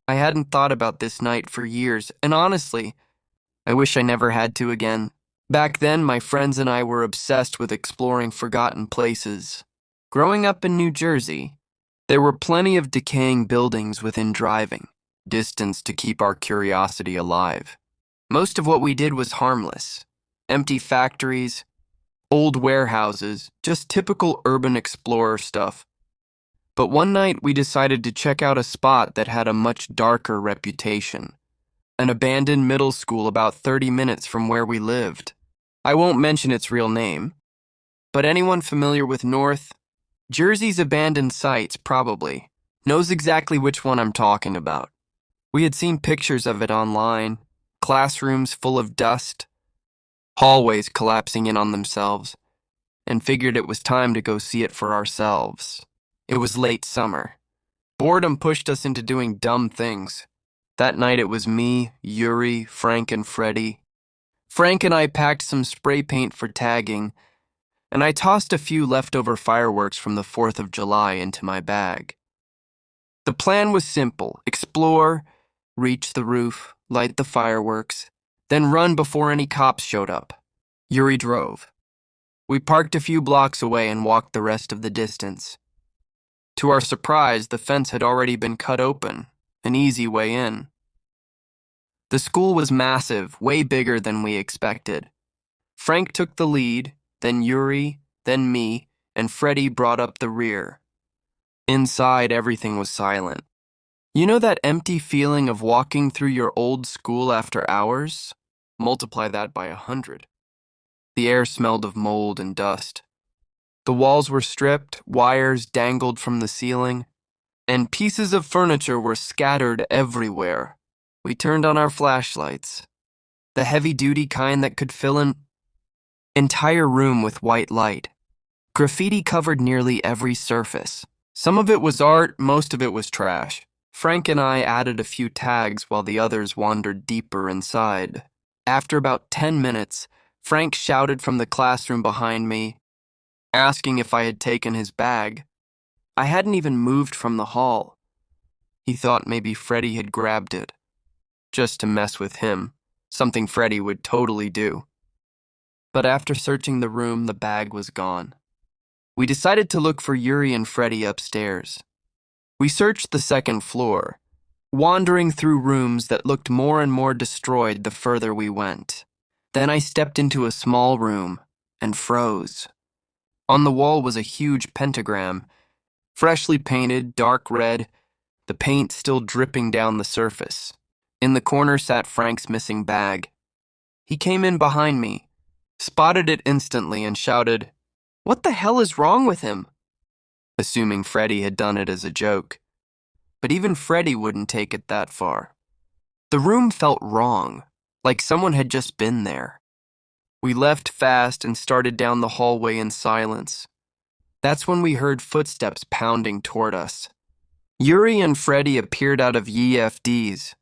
I hadn't thought about this night for years, and honestly, I wish I never had to again. Back then, my friends and I were obsessed with exploring forgotten places. Growing up in New Jersey, there were plenty of decaying buildings within driving distance to keep our curiosity alive. Most of what we did was harmless. Empty factories, old warehouses, just typical urban explorer stuff. But one night we decided to check out a spot that had a much darker reputation. An abandoned middle school about 30 minutes from where we lived. I won't mention its real name, but anyone familiar with North Jersey's abandoned sites probably knows exactly which one I'm talking about. We had seen pictures of it online, classrooms full of dust, hallways collapsing in on themselves, and figured it was time to go see it for ourselves. It was late summer. Boredom pushed us into doing dumb things. That night it was me, Yuri, Frank, and Freddie. Frank and I packed some spray paint for tagging, and I tossed a few leftover fireworks from the 4th of July into my bag. The plan was simple: explore, reach the roof, light the fireworks, then run before any cops showed up. Yuri drove. We parked a few blocks away and walked the rest of the distance. To our surprise, the fence had already been cut open, an easy way in. The school was massive, way bigger than we expected. Frank took the lead, then Yuri, then me, and Freddie brought up the rear. Inside, everything was silent. You know that empty feeling of walking through your old school after hours? Multiply that by 100. The air smelled of mold and dust. The walls were stripped, wires dangled from the ceiling, and pieces of furniture were scattered everywhere. We turned on our flashlights, the heavy-duty kind that could fill an entire room with white light. Graffiti covered nearly every surface. Some of it was art, most of it was trash. Frank and I added a few tags while the others wandered deeper inside. After about 10 minutes, Frank shouted from the classroom behind me, asking if I had taken his bag. I hadn't even moved from the hall. He thought maybe Freddie had grabbed it, just to mess with him, something Freddie would totally do. But after searching the room, the bag was gone. We decided to look for Yuri and Freddie upstairs. We searched the second floor, wandering through rooms that looked more and more destroyed the further we went. Then I stepped into a small room and froze. On the wall was a huge pentagram, freshly painted, dark red, the paint still dripping down the surface. In the corner sat Frank's missing bag. He came in behind me, spotted it instantly, and shouted, "What the hell is wrong with him?" Assuming Freddie had done it as a joke. But even Freddie wouldn't take it that far. The room felt wrong, like someone had just been there. We left fast and started down the hallway in silence. That's when we heard footsteps pounding toward us. Yuri and Freddie appeared out of YFDs,